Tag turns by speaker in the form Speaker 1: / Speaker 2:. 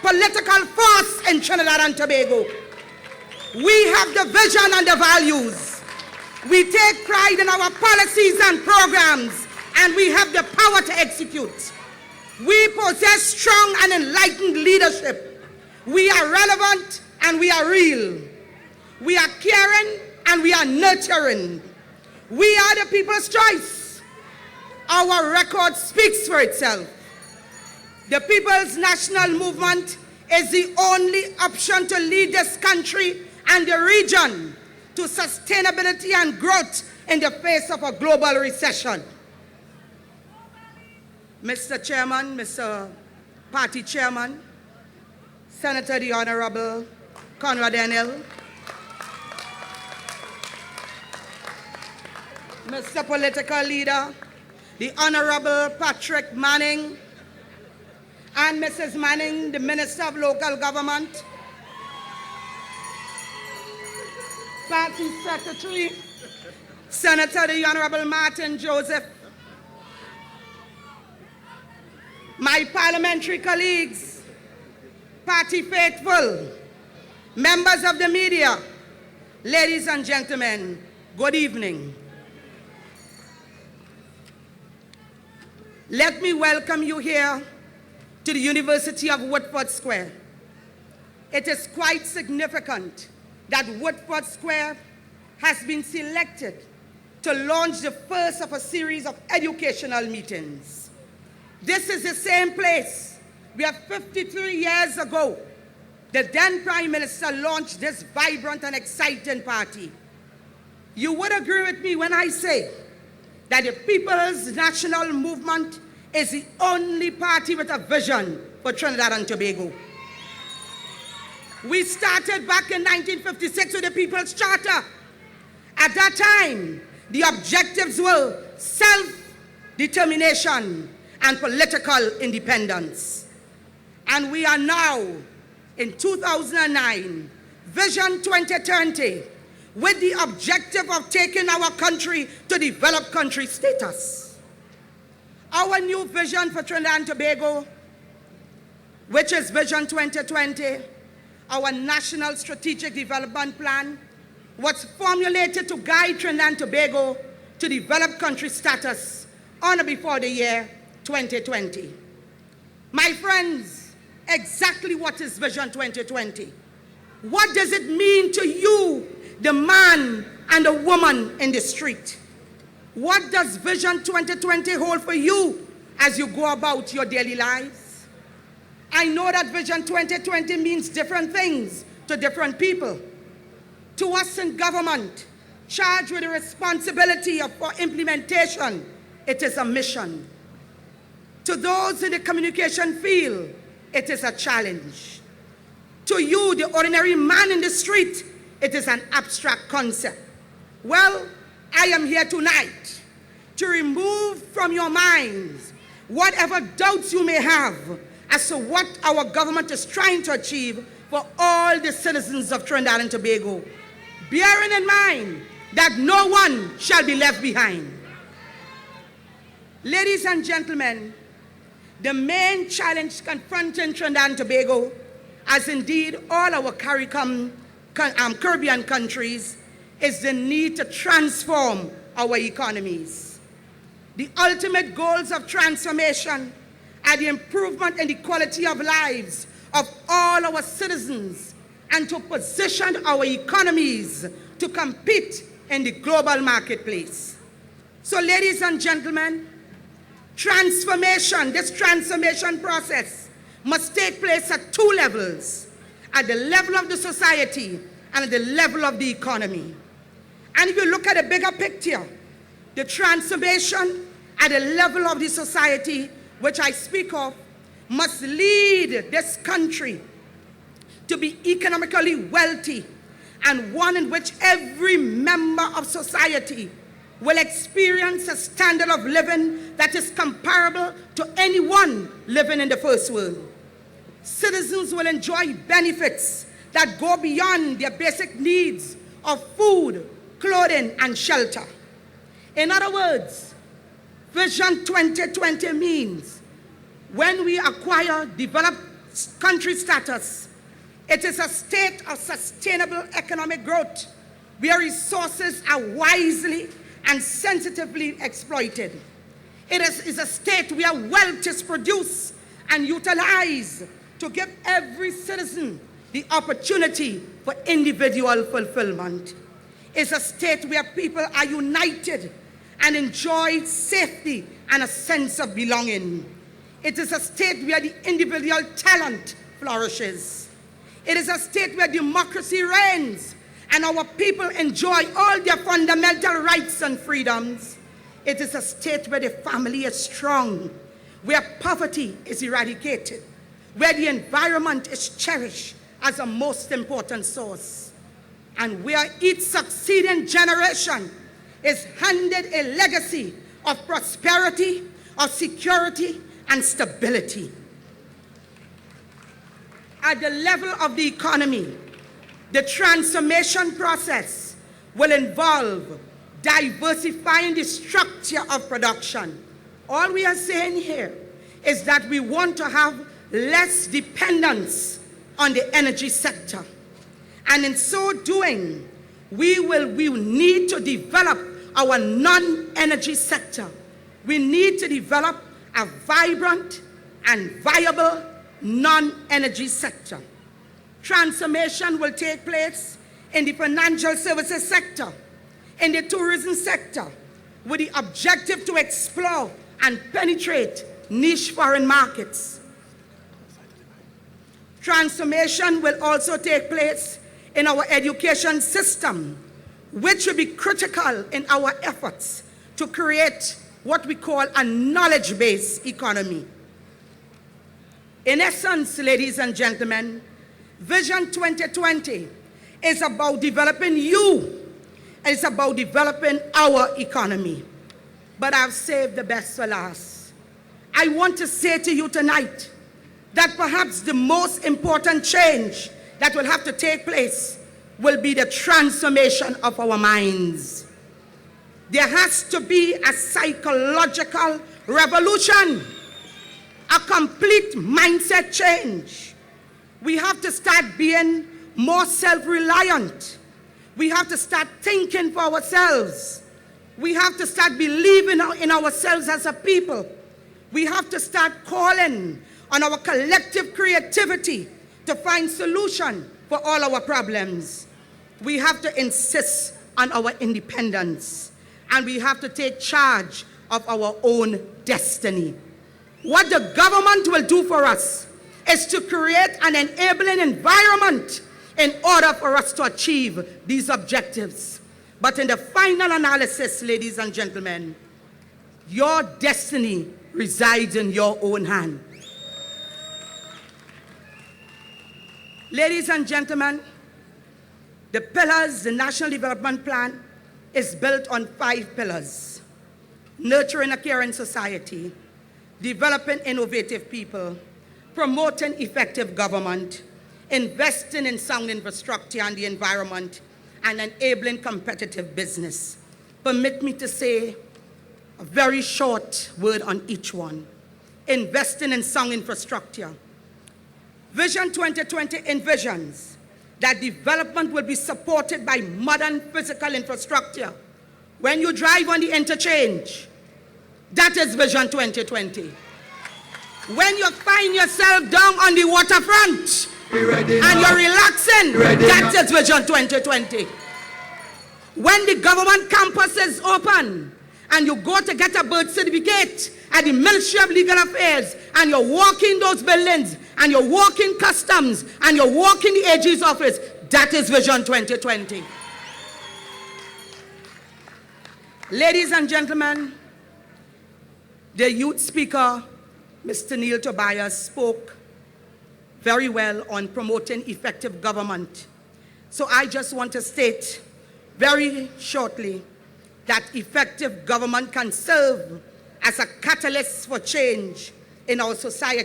Speaker 1: political force in Trinidad and Tobago. We have the vision and the values. We take pride in our policies and programs, and we have the power to execute. We possess strong and enlightened leadership. We are relevant and we are real. We are caring and we are nurturing. We are the people's choice. Our record speaks for itself. The People's National Movement is the only option to lead this country and the region to sustainability and growth in the face of a global recession. Mr. Chairman, Mr. Party Chairman, Senator the Honorable Conrad Enel, Mr. Political Leader, the Honorable Patrick Manning, and Mrs. Manning, the Minister of Local Government, Party Secretary, Senator the Honorable Martin Joseph, my parliamentary colleagues, party faithful, members of the media, ladies and gentlemen, good evening. Let me welcome you here to the University of Woodford Square. It is quite significant that Woodford Square has been selected to launch the first of a series of educational meetings. This is the same place where 53 years ago, the then Prime Minister launched this vibrant and exciting party. You would agree with me when I say that the People's National Movement is the only party with a vision for Trinidad and Tobago. We started back in 1956 with the People's Charter. At that time, the objectives were self-determination and political independence. And we are now in 2009, Vision 2020, with the objective of taking our country to developed country status. Our new vision for Trinidad and Tobago, which is Vision 2020, our National Strategic Development Plan, was formulated to guide Trinidad and Tobago to developed country status on or before the year 2020. My friends, exactly what is Vision 2020? What does it mean to you, the man and the woman in the street? What does Vision 2020 hold for you as you go about your daily lives? I know that Vision 2020 means different things to different people. To us in government, charged with the responsibility for implementation, it is a mission. To those in the communication field, it is a challenge. To you, the ordinary man in the street, it is an abstract concept. Well, I am here tonight to remove from your minds whatever doubts you may have as to what our government is trying to achieve for all the citizens of Trinidad and Tobago, bearing in mind that no one shall be left behind. Ladies and gentlemen, the main challenge confronting Trinidad and Tobago, as indeed all our Caribbean countries, is the need to transform our economies. The ultimate goals of transformation are the improvement in the quality of lives of all our citizens and to position our economies to compete in the global marketplace. So, ladies and gentlemen, this transformation process must take place at two levels, at the level of the society and at the level of the economy. And if you look at the bigger picture, the transformation at the level of the society, which I speak of, must lead this country to be economically wealthy and one in which every member of society will experience a standard of living that is comparable to anyone living in the first world. Citizens will enjoy benefits that go beyond their basic needs of food, clothing, and shelter. In other words, Vision 2020 means when we acquire developed country status. It is a state of sustainable economic growth where resources are wisely and sensitively exploited. It is a state where wealth is produced and utilized to give every citizen the opportunity for individual fulfillment. It's a state where people are united and enjoy safety and a sense of belonging. It is a state where the individual talent flourishes. It is a state where democracy reigns and our people enjoy all their fundamental rights and freedoms. It is a state where the family is strong, where poverty is eradicated, where the environment is cherished as a most important source, and where each succeeding generation is handed a legacy of prosperity, of security, and stability. At the level of the economy, the transformation process will involve diversifying the structure of production. All we are saying here is that we want to have less dependence on the energy sector. And in so doing, we need to develop our non-energy sector. We need to develop a vibrant and viable non-energy sector. Transformation will take place in the financial services sector, in the tourism sector, with the objective to explore and penetrate niche foreign markets. Transformation will also take place in our education system, which will be critical in our efforts to create what we call a knowledge-based economy. In essence, ladies and gentlemen, Vision 2020 is about developing you. It's about developing our economy. But I've saved the best for last. I want to say to you tonight that perhaps the most important change that will have to take place will be the transformation of our minds. There has to be a psychological revolution, a complete mindset change. We have to start being more self-reliant. We have to start thinking for ourselves. We have to start believing in ourselves as a people. We have to start calling on our collective creativity to find solution for all our problems. We have to insist on our independence, and we have to take charge of our own destiny. What the government will do for us is to create an enabling environment in order for us to achieve these objectives. But in the final analysis, ladies and gentlemen, your destiny resides in your own hand. Ladies and gentlemen, the pillars, the National Development Plan is built on 5 pillars: nurturing a caring society, developing innovative people, promoting effective government, investing in sound infrastructure and the environment, and enabling competitive business. Permit me to say a very short word on each one. Investing in sound infrastructure. Vision 2020 envisions that development will be supported by modern physical infrastructure. When you drive on the interchange, that is Vision 2020. When you find yourself down on the waterfront and you're relaxing, that is Vision 2020. When the government campus is open and you go to get a birth certificate at the Ministry of Legal Affairs and you're walking those buildings and you're walking customs and you're walking the AG's office, that is Vision 2020. Ladies and gentlemen, the youth speaker, Mr. Neil Tobias, spoke very well on promoting effective government. So I just want to state very shortly that effective government can serve as a catalyst for change in our society.